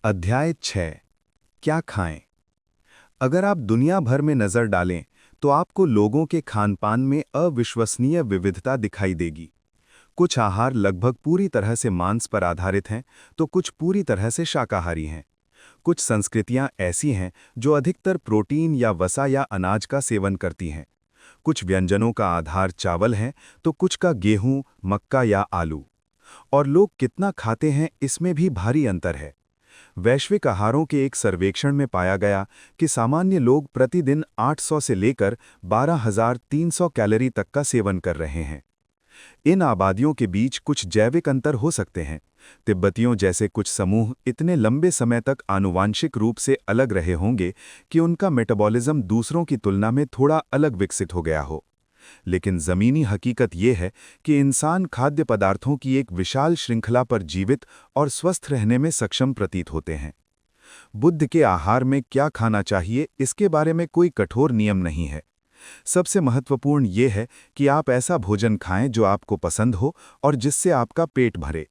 अध्याय 6। क्या खाएं? अगर आप दुनिया भर में नजर डालें तो आपको लोगों के खानपान में अविश्वसनीय विविधता दिखाई देगी। कुछ आहार लगभग पूरी तरह से मांस पर आधारित हैं, तो कुछ पूरी तरह से शाकाहारी हैं। कुछ संस्कृतियां ऐसी हैं जो अधिकतर प्रोटीन या वसा या अनाज का सेवन करती हैं। कुछ व्यंजनों का आधार चावल है, तो कुछ का गेहूं, मक्का या आलू। और लोग कितना खाते हैं, इसमें भी भारी अंतर है। वैश्विक आहारों के एक सर्वेक्षण में पाया गया कि सामान्य लोग प्रतिदिन 800 से लेकर 12,300 कैलोरी तक का सेवन कर रहे हैं। इन आबादियों के बीच कुछ जैविक अंतर हो सकते हैं। तिब्बतियों जैसे कुछ समूह इतने लंबे समय तक आनुवांशिक रूप से अलग रहे होंगे कि उनका मेटाबॉलिज्म दूसरों की तुलना में थोड़ा अलग विकसित हो गया हो। लेकिन ज़मीनी हकीकत ये है कि इंसान खाद्य पदार्थों की एक विशाल श्रृंखला पर जीवित और स्वस्थ रहने में सक्षम प्रतीत होते हैं। बुद्ध के आहार में क्या खाना चाहिए, इसके बारे में कोई कठोर नियम नहीं है। सबसे महत्वपूर्ण ये है कि आप ऐसा भोजन खाएं जो आपको पसंद हो और जिससे आपका पेट भरे।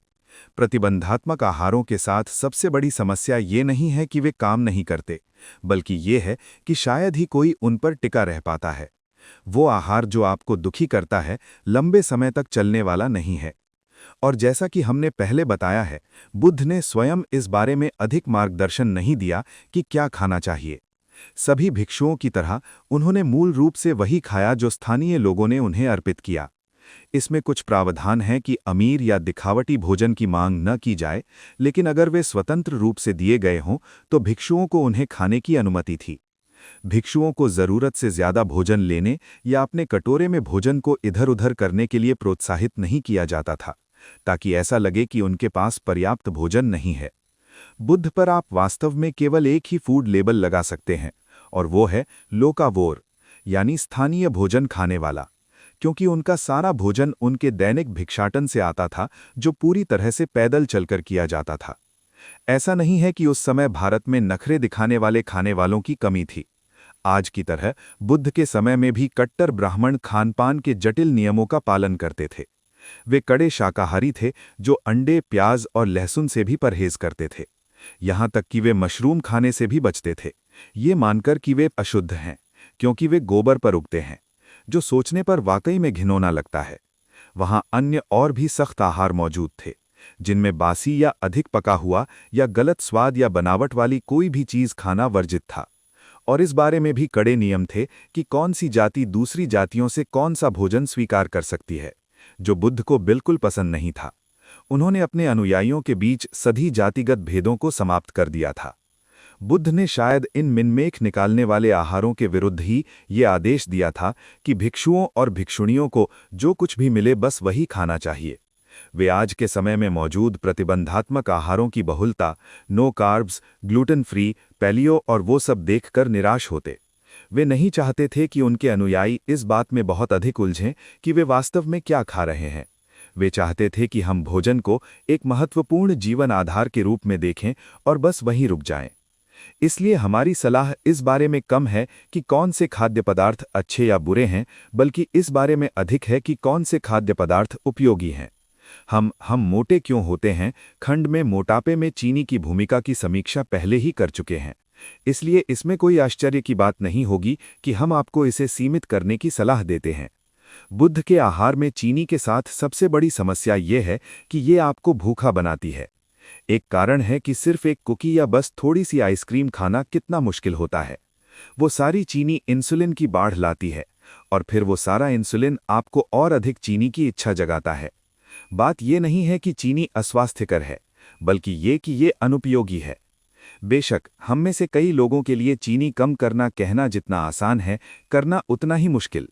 प्रतिबंधात्मक आहारों के साथ सबसे बड़ी समस्या ये नहीं है कि वे काम नहीं करते, बल्कि ये है कि शायद ही कोई उन पर टिका रह पाता है। वो आहार जो आपको दुखी करता है, लंबे समय तक चलने वाला नहीं है। और जैसा कि हमने पहले बताया है, बुद्ध ने स्वयं इस बारे में अधिक मार्गदर्शन नहीं दिया कि क्या खाना चाहिए। सभी भिक्षुओं की तरह उन्होंने मूल रूप से वही खाया जो स्थानीय लोगों ने उन्हें अर्पित किया। इसमें कुछ प्रावधान हैं कि अमीर या दिखावटी भोजन की मांग न की जाए, लेकिन अगर वे स्वतंत्र रूप से दिए गए हों तो भिक्षुओं को उन्हें खाने की अनुमति थी। भिक्षुओं को जरूरत से ज्यादा भोजन लेने या अपने कटोरे में भोजन को इधर-उधर करने के लिए प्रोत्साहित नहीं किया जाता था, ताकि ऐसा लगे कि उनके पास पर्याप्त भोजन नहीं है। बुद्ध पर आप वास्तव में केवल एक ही फूड लेबल लगा सकते हैं, और वो है लोकावोर, यानी स्थानीय भोजन खाने वाला, क्योंकि उनका सारा भोजन उनके दैनिक भिक्षाटन से आता था, जो पूरी तरह से पैदल चलकर किया जाता था। ऐसा नहीं है कि उस समय भारत में नखरे दिखाने वाले खाने वालों की कमी थी। आज की तरह बुद्ध के समय में भी कट्टर ब्राह्मण खानपान के जटिल नियमों का पालन करते थे। वे कड़े शाकाहारी थे जो अंडे, प्याज और लहसुन से भी परहेज करते थे। यहाँ तक कि वे मशरूम खाने से भी बचते थे, ये मानकर कि वे अशुद्ध हैं, क्योंकि वे गोबर पर उगते हैं, जो सोचने पर वाकई में घिनौना लगता है। वहाँ अन्य और भी सख्त आहार मौजूद थे, जिनमें बासी या अधिक पका हुआ या गलत स्वाद या बनावट वाली कोई भी चीज़ खाना वर्जित था। और इस बारे में भी कड़े नियम थे कि कौन सी जाति दूसरी जातियों से कौन सा भोजन स्वीकार कर सकती है, जो बुद्ध को बिल्कुल पसंद नहीं था। उन्होंने अपने अनुयायियों के बीच सभी जातिगत भेदों को समाप्त कर दिया था। बुद्ध ने शायद इन मिनमेख निकालने वाले आहारों के विरुद्ध ही ये आदेश दिया था कि भिक्षुओं और भिक्षुणियों को जो कुछ भी मिले बस वही खाना चाहिए। वे आज के समय में मौजूद प्रतिबंधात्मक आहारों की बहुलता, no carbs, gluten free, paleo और वो सब देखकर निराश होते। वे नहीं चाहते थे कि उनके अनुयायी इस बात में बहुत अधिक उलझें कि वे वास्तव में क्या खा रहे हैं। वे चाहते थे कि हम भोजन को एक महत्वपूर्ण जीवन आधार के रूप में देखें और बस वहीं रुक जाएं। इसलिए हमारी सलाह इस बारे में कम है कि कौन से खाद्य पदार्थ अच्छे या बुरे हैं, बल्कि इस बारे में अधिक है कि कौन से खाद्य पदार्थ उपयोगी हैं। हम मोटे क्यों होते हैं खंड में मोटापे में चीनी की भूमिका की समीक्षा पहले ही कर चुके हैं, इसलिए इसमें कोई आश्चर्य की बात नहीं होगी कि हम आपको इसे सीमित करने की सलाह देते हैं। बुद्ध के आहार में चीनी के साथ सबसे बड़ी समस्या ये है कि ये आपको भूखा बनाती है। एक कारण है कि सिर्फ एक कुकी या बस थोड़ी सी आइसक्रीम खाना कितना मुश्किल होता है। वो सारी चीनी इंसुलिन की बाढ़ लाती है, और फिर वो सारा इंसुलिन आपको और अधिक चीनी की इच्छा जगाता है। बात यह नहीं है कि चीनी अस्वास्थ्यकर है, बल्कि ये कि ये अनुपयोगी है। बेशक हम में से कई लोगों के लिए चीनी कम करना कहना जितना आसान है, करना उतना ही मुश्किल।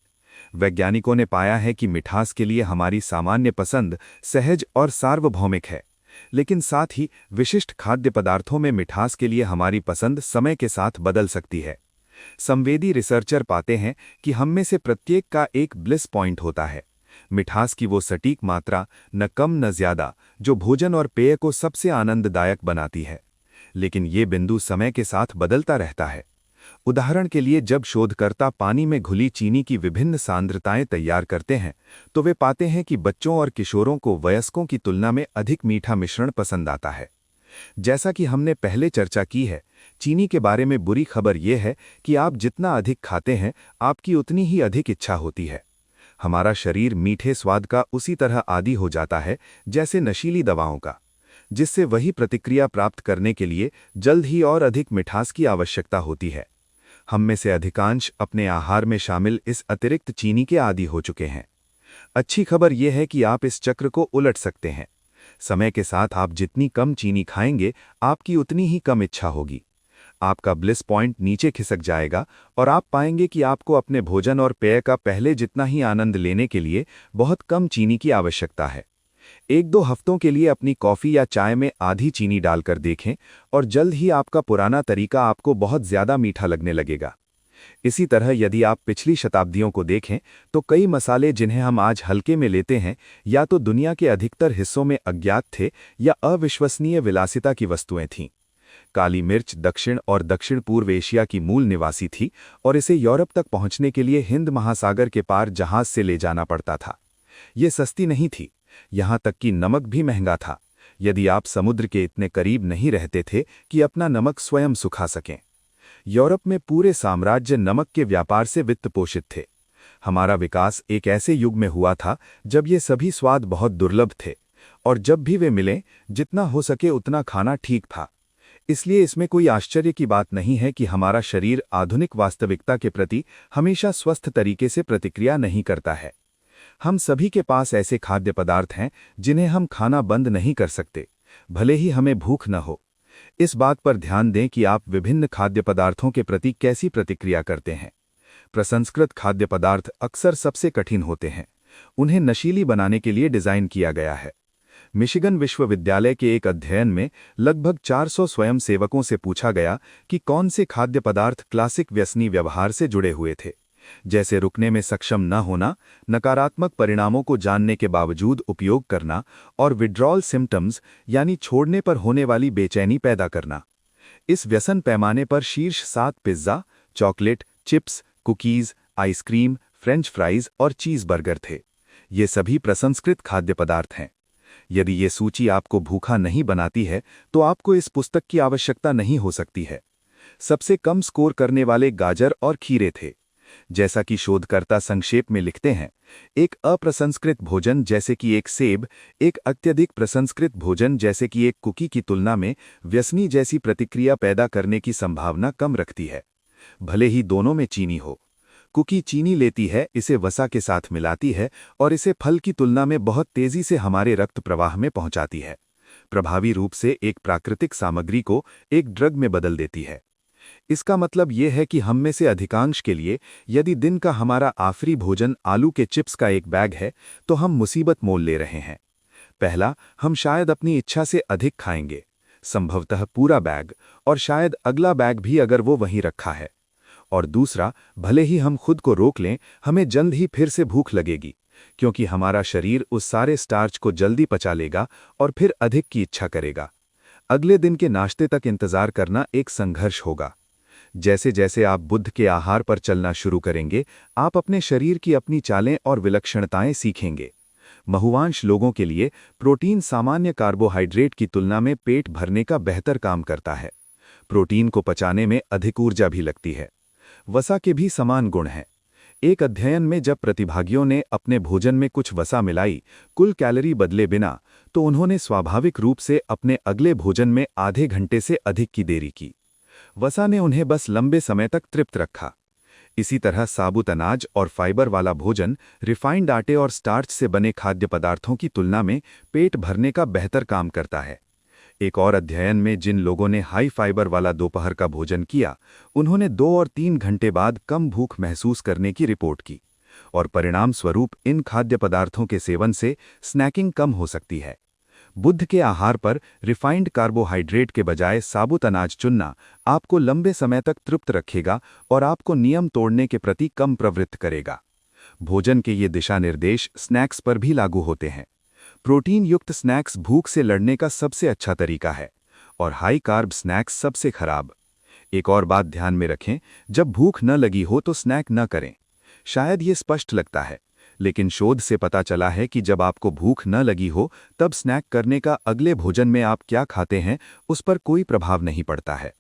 वैज्ञानिकों ने पाया है कि मिठास के लिए हमारी सामान्य पसंद सहज और सार्वभौमिक है, लेकिन साथ ही विशिष्ट खाद्य पदार्थों में मिठास के लिए हमारी पसंद समय के साथ बदल सकती है। संवेदी रिसर्चर पाते हैं कि हम में से प्रत्येक का एक ब्लिस पॉइंट होता है, मिठास की वो सटीक मात्रा, न कम न ज्यादा, जो भोजन और पेय को सबसे आनंददायक बनाती है। लेकिन ये बिंदु समय के साथ बदलता रहता है। उदाहरण के लिए, जब शोधकर्ता पानी में घुली चीनी की विभिन्न सांद्रताएं तैयार करते हैं, तो वे पाते हैं कि बच्चों और किशोरों को वयस्कों की तुलना में अधिक मीठा मिश्रण पसंद आता है। जैसा कि हमने पहले चर्चा की है, चीनी के बारे में बुरी खबर यह है कि आप जितना अधिक खाते हैं, आपकी उतनी ही अधिक इच्छा होती है। हमारा शरीर मीठे स्वाद का उसी तरह आदी हो जाता है जैसे नशीली दवाओं का, जिससे वही प्रतिक्रिया प्राप्त करने के लिए जल्द ही और अधिक मिठास की आवश्यकता होती है। हम में से अधिकांश अपने आहार में शामिल इस अतिरिक्त चीनी के आदी हो चुके हैं। अच्छी खबर यह है कि आप इस चक्र को उलट सकते हैं। समय के साथ आप जितनी कम चीनी खाएंगे, आपकी उतनी ही कम इच्छा होगी। आपका ब्लिस पॉइंट नीचे खिसक जाएगा और आप पाएंगे कि आपको अपने भोजन और पेय का पहले जितना ही आनंद लेने के लिए बहुत कम चीनी की आवश्यकता है। 1-2 हफ्तों के लिए अपनी कॉफ़ी या चाय में आधी चीनी डालकर देखें और जल्द ही आपका पुराना तरीका आपको बहुत ज़्यादा मीठा लगने लगेगा। इसी तरह यदि आप पिछली शताब्दियों को देखें तो कई मसाले जिन्हें हम आज हल्के में लेते हैं, या तो दुनिया के अधिकतर हिस्सों में अज्ञात थे या अविश्वसनीय विलासिता की वस्तुएं थीं। काली मिर्च दक्षिण और दक्षिण पूर्व एशिया की मूल निवासी थी और इसे यूरोप तक पहुंचने के लिए हिंद महासागर के पार जहाज से ले जाना पड़ता था। ये सस्ती नहीं थी, यहां तक कि नमक भी महंगा था, यदि आप समुद्र के इतने करीब नहीं रहते थे कि अपना नमक स्वयं सुखा सकें। यूरोप में पूरे साम्राज्य नमक के व्यापार से वित्त पोषित थे। हमारा विकास एक ऐसे युग में हुआ था जब ये सभी स्वाद बहुत दुर्लभ थे, और जब भी वे मिलें, जितना हो सके उतना खाना ठीक था। इसलिए इसमें कोई आश्चर्य की बात नहीं है कि हमारा शरीर आधुनिक वास्तविकता के प्रति हमेशा स्वस्थ तरीके से प्रतिक्रिया नहीं करता है। हम सभी के पास ऐसे खाद्य पदार्थ हैं जिन्हें हम खाना बंद नहीं कर सकते, भले ही हमें भूख न हो। इस बात पर ध्यान दें कि आप विभिन्न खाद्य पदार्थों के प्रति कैसी प्रतिक्रिया करते हैं। प्रसंस्कृत खाद्य पदार्थ अक्सर सबसे कठिन होते हैं। उन्हें नशीली बनाने के लिए डिज़ाइन किया गया है। मिशिगन विश्वविद्यालय के एक अध्ययन में लगभग 400 स्वयंसेवकों से पूछा गया कि कौन से खाद्य पदार्थ क्लासिक व्यसनी व्यवहार से जुड़े हुए थे, जैसे रुकने में सक्षम न होना, नकारात्मक परिणामों को जानने के बावजूद उपयोग करना और विड्रॉल सिम्टम्स यानी छोड़ने पर होने वाली बेचैनी पैदा करना। इस व्यसन पैमाने पर शीर्ष 7 pizza, chocolate, chips, cookies, ice cream, French fries और चीज़ बर्गर थे। ये सभी प्रसंस्कृत खाद्य पदार्थ हैं। यदि ये सूची आपको भूखा नहीं बनाती है, तो आपको इस पुस्तक की आवश्यकता नहीं हो सकती है। सबसे कम स्कोर करने वाले गाजर और खीरे थे। जैसा कि शोधकर्ता संक्षेप में लिखते हैं, एक अप्रसंस्कृत भोजन जैसे कि एक सेब, एक अत्यधिक प्रसंस्कृत भोजन जैसे कि एक कुकी की तुलना में व्यसनी जैसी प्रतिक्रिया पैदा करने की संभावना कम रखती है, भले ही दोनों में चीनी हो। कुकी चीनी लेती है, इसे वसा के साथ मिलाती है और इसे फल की तुलना में बहुत तेजी से हमारे रक्त प्रवाह में पहुंचाती है, प्रभावी रूप से एक प्राकृतिक सामग्री को एक ड्रग में बदल देती है। इसका मतलब यह है कि हम में से अधिकांश के लिए यदि दिन का हमारा आखिरी भोजन आलू के चिप्स का एक बैग है, तो हम मुसीबत मोल ले रहे हैं। पहला, हम शायद अपनी इच्छा से अधिक खाएंगे, संभवतः पूरा बैग, और शायद अगला बैग भी अगर वो वहीं रखा है। और दूसरा, भले ही हम खुद को रोक लें, हमें जल्द ही फिर से भूख लगेगी, क्योंकि हमारा शरीर उस सारे स्टार्च को जल्दी पचा लेगा और फिर अधिक की इच्छा करेगा। अगले दिन के नाश्ते तक इंतजार करना एक संघर्ष होगा। जैसे जैसे आप बुद्ध के आहार पर चलना शुरू करेंगे, आप अपने शरीर की अपनी चालें और विलक्षणताएं सीखेंगे। बहुवांश लोगों के लिए प्रोटीन सामान्य कार्बोहाइड्रेट की तुलना में पेट भरने का बेहतर काम करता है। प्रोटीन को पचाने में अधिक ऊर्जा भी लगती है। वसा के भी समान गुण हैं। एक अध्ययन में जब प्रतिभागियों ने अपने भोजन में कुछ वसा मिलाई, कुल कैलोरी बदले बिना, तो उन्होंने स्वाभाविक रूप से अपने अगले भोजन में आधे घंटे से अधिक की देरी की। वसा ने उन्हें बस लंबे समय तक तृप्त रखा। इसी तरह साबुत अनाज और फाइबर वाला भोजन रिफाइंड आटे और स्टार्च से बने खाद्य पदार्थों की तुलना में पेट भरने का बेहतर काम करता है। एक और अध्ययन में जिन लोगों ने हाई फाइबर वाला दोपहर का भोजन किया, उन्होंने 2 और 3 घंटे बाद कम भूख महसूस करने की रिपोर्ट की, और परिणाम स्वरूप इन खाद्य पदार्थों के सेवन से स्नैकिंग कम हो सकती है। बुद्ध के आहार पर रिफाइंड कार्बोहाइड्रेट के बजाय साबुत अनाज चुनना आपको लंबे समय तक तृप्त रखेगा और आपको नियम तोड़ने के प्रति कम प्रवृत्त करेगा। भोजन के ये दिशा निर्देश स्नैक्स पर भी लागू होते हैं। प्रोटीन युक्त स्नैक्स भूख से लड़ने का सबसे अच्छा तरीका है, और हाई कार्ब स्नैक्स सबसे खराब। एक और बात ध्यान में रखें, जब भूख न लगी हो तो स्नैक न करें। शायद ये स्पष्ट लगता है, लेकिन शोध से पता चला है कि जब आपको भूख न लगी हो तब स्नैक करने का अगले भोजन में आप क्या खाते हैं उस पर कोई प्रभाव नहीं पड़ता है।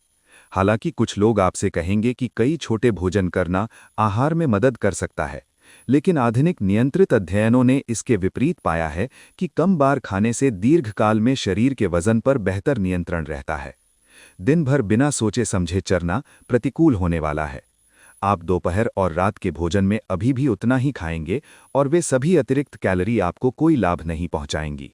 हालांकि कुछ लोग आपसे कहेंगे कि कई छोटे भोजन करना आहार में मदद कर सकता है, लेकिन आधुनिक नियंत्रित अध्ययनों ने इसके विपरीत पाया है कि कम बार खाने से दीर्घकाल में शरीर के वजन पर बेहतर नियंत्रण रहता है। दिन भर बिना सोचे समझे चरना प्रतिकूल होने वाला है। आप दोपहर और रात के भोजन में अभी भी उतना ही खाएंगे और वे सभी अतिरिक्त कैलोरी आपको कोई लाभ नहीं पहुंचाएंगी।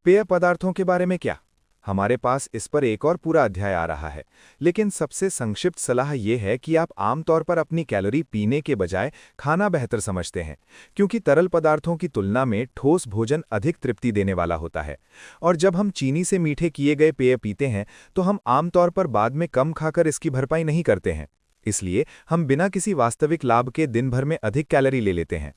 पेय पदार्थों के बारे में क्या? हमारे पास इस पर एक और पूरा अध्याय आ रहा है, लेकिन सबसे संक्षिप्त सलाह यह है कि आप आमतौर पर अपनी कैलोरी पीने के बजाय खाना बेहतर समझते हैं, क्योंकि तरल पदार्थों की तुलना में ठोस भोजन अधिक तृप्ति देने वाला होता है। और जब हम चीनी से मीठे किए गए पेय पीते हैं तो हम आमतौर पर बाद में कम खाकर इसकी भरपाई नहीं करते हैं। इसलिए हम बिना किसी वास्तविक लाभ के दिन भर में अधिक कैलोरी ले लेते हैं।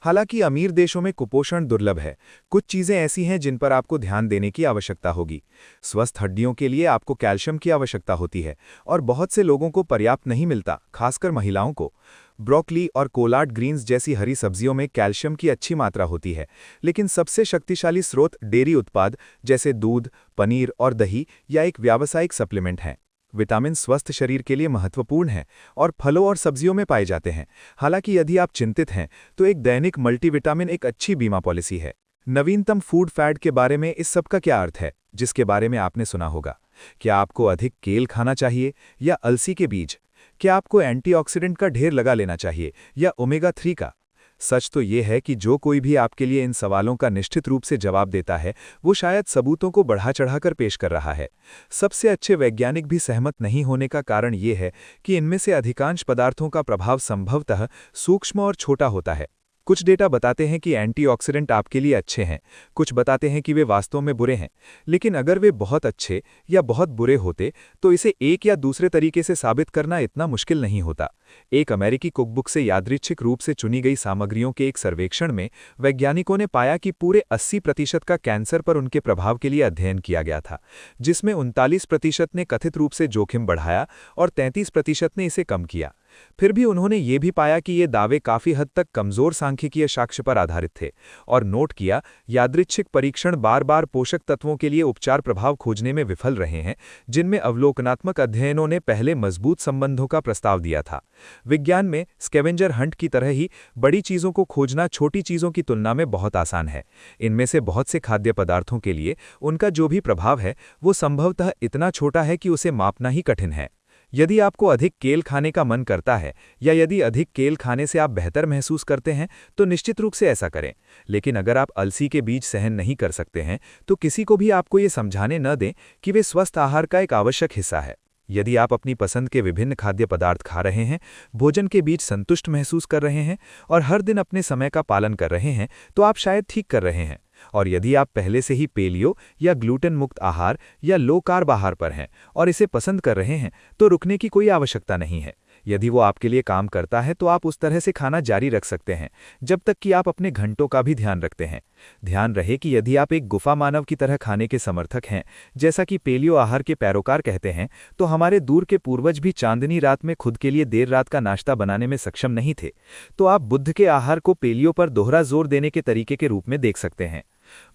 हालांकि अमीर देशों में कुपोषण दुर्लभ है, कुछ चीजें ऐसी हैं जिन पर आपको ध्यान देने की आवश्यकता होगी। स्वस्थ हड्डियों के लिए आपको कैल्शियम की आवश्यकता होती है और बहुत से लोगों को पर्याप्त नहीं मिलता, खासकर महिलाओं को। ब्रोकली और कोलाड ग्रीन्स जैसी हरी सब्जियों में कैल्शियम की अच्छी मात्रा होती है, लेकिन सबसे शक्तिशाली स्रोत डेयरी उत्पाद जैसे दूध, पनीर और दही या एक व्यावसायिक सप्लीमेंट हैं। विटामिन स्वस्थ शरीर के लिए महत्वपूर्ण हैं और फलों और सब्जियों में पाए जाते हैं। हालांकि यदि आप चिंतित हैं तो एक दैनिक मल्टीविटामिन एक अच्छी बीमा पॉलिसी है। नवीनतम फूड फैड के बारे में इस सब का क्या अर्थ है, जिसके बारे में आपने सुना होगा? क्या आपको अधिक केल खाना चाहिए या अलसी के बीज? क्या आपको एंटीऑक्सीडेंट का ढेर लगा लेना चाहिए या ओमेगा 3 का? सच तो ये है कि जो कोई भी आपके लिए इन सवालों का निश्चित रूप से जवाब देता है वो शायद सबूतों को बढ़ा चढ़ाकर पेश कर रहा है। सबसे अच्छे वैज्ञानिक भी सहमत नहीं होने का कारण ये है कि इनमें से अधिकांश पदार्थों का प्रभाव संभवतः सूक्ष्म और छोटा होता है। कुछ डेटा बताते हैं कि एंटीऑक्सीडेंट आपके लिए अच्छे हैं, कुछ बताते हैं कि वे वास्तव में बुरे हैं। लेकिन अगर वे बहुत अच्छे या बहुत बुरे होते तो इसे एक या दूसरे तरीके से साबित करना इतना मुश्किल नहीं होता। एक अमेरिकी कुकबुक से यादृच्छिक रूप से चुनी गई सामग्रियों के एक सर्वेक्षण में वैज्ञानिकों ने पाया कि पूरे 80% का कैंसर पर उनके प्रभाव के लिए अध्ययन किया गया था, जिसमें 39% ने कथित रूप से जोखिम बढ़ाया और 33% ने इसे कम किया। फिर भी उन्होंने ये भी पाया कि ये दावे काफी हद तक कमजोर सांख्यिकीय साक्ष्य पर आधारित थे और नोट किया, यादृच्छिक परीक्षण बार बार पोषक तत्वों के लिए उपचार प्रभाव खोजने में विफल रहे हैं, जिनमें अवलोकनात्मक अध्ययनों ने पहले मजबूत संबंधों का प्रस्ताव दिया था। विज्ञान में स्कैवेंजर हंट की तरह ही बड़ी चीजों को खोजना छोटी चीजों की तुलना में बहुत आसान है। इनमें से बहुत से खाद्य पदार्थों के लिए उनका जो भी प्रभाव है वो संभवतः इतना छोटा है कि उसे मापना ही कठिन है। यदि आपको अधिक केल खाने का मन करता है या यदि अधिक केल खाने से आप बेहतर महसूस करते हैं तो निश्चित रूप से ऐसा करें। लेकिन अगर आप अलसी के बीज सहन नहीं कर सकते हैं तो किसी को भी आपको ये समझाने न दें कि वे स्वस्थ आहार का एक आवश्यक हिस्सा है। यदि आप अपनी पसंद के विभिन्न खाद्य पदार्थ खा रहे हैं, भोजन के बीच संतुष्ट महसूस कर रहे हैं और हर दिन अपने समय का पालन कर रहे हैं तो आप शायद ठीक कर रहे हैं। और यदि आप पहले से ही पेलियो या ग्लूटेन मुक्त आहार या लो कार्ब आहार पर हैं और इसे पसंद कर रहे हैं तो रुकने की कोई आवश्यकता नहीं है। यदि वो आपके लिए काम करता है तो आप उस तरह से खाना जारी रख सकते हैं जब तक कि आप अपने घंटों का भी ध्यान रखते हैं। ध्यान रहे कि यदि आप एक गुफा मानव की तरह खाने के समर्थक हैं, जैसा कि पेलियो आहार के पैरोकार कहते हैं, तो हमारे दूर के पूर्वज भी चांदनी रात में खुद के लिए देर रात का नाश्ता बनाने में सक्षम नहीं थे। तो आप बुद्ध के आहार को पेलियो पर दोहरा जोर देने के तरीके के रूप में देख सकते हैं।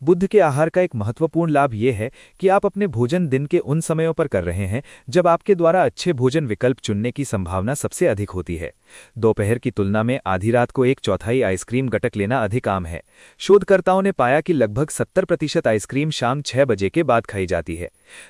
बुद्ध के आहार का एक महत्वपूर्ण लाभ यह है कि आप अपने भोजन दिन के उन समयों पर कर रहे हैं जब आपके द्वारा अच्छे भोजन विकल्प चुनने की संभावना सबसे अधिक होती है। दोपहर की तुलना में आधी रात को एक चौथाई आइसक्रीम घटक लेना अधिक आम है। शोधकर्ताओं ने पाया कि लगभग 70% आइसक्रीम शाम 6 बजे के बाद खाई जाती है।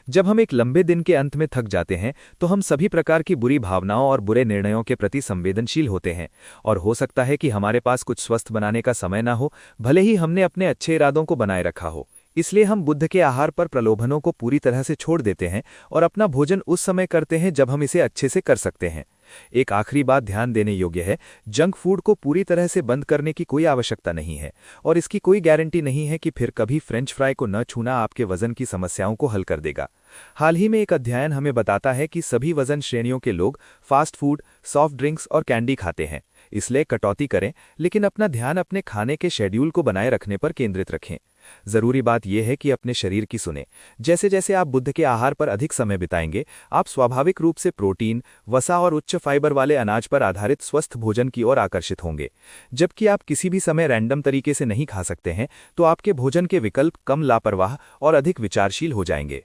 जब हम एक लंबे दिन के अंत में थक जाते हैं तो हम सभी प्रकार की बुरी भावनाओं और बुरे निर्णयों के प्रति संवेदनशील होते हैं और हो सकता है कि हमारे पास कुछ स्वस्थ बनाने का समय ना हो, भले ही हमने अपने अच्छे इरादों को बनाए रखा हो। इसलिए हम बुद्ध के आहार पर प्रलोभनों को पूरी तरह से छोड़ देते हैं और अपना भोजन उस समय करते हैं जब हम इसे अच्छे से कर सकते हैं। एक आखिरी बात ध्यान देने योग्य है, जंक फूड को पूरी तरह से बंद करने की कोई आवश्यकता नहीं है और इसकी कोई गारंटी नहीं है कि फिर कभी फ्रेंच फ्राई को न छूना आपके वजन की समस्याओं को हल कर देगा। हाल ही में एक अध्ययन हमें बताता है कि सभी वजन श्रेणियों के लोग फास्ट फूड, सॉफ्ट ड्रिंक्स और कैंडी खाते हैं। इसलिए कटौती करें, लेकिन अपना ध्यान अपने खाने के शेड्यूल को बनाए रखने पर केंद्रित रखें। जरूरी बात यह है कि अपने शरीर की सुने। जैसे जैसे आप बुध के आहार पर अधिक समय बिताएंगे, आप स्वाभाविक रूप से प्रोटीन, वसा और उच्च फाइबर वाले अनाज पर आधारित स्वस्थ भोजन की ओर आकर्षित होंगे। जबकि आप किसी भी समय रैंडम तरीके से नहीं खा सकते हैं, तो आपके भोजन के विकल्प कम लापरवाह और अधिक विचारशील हो जाएंगे।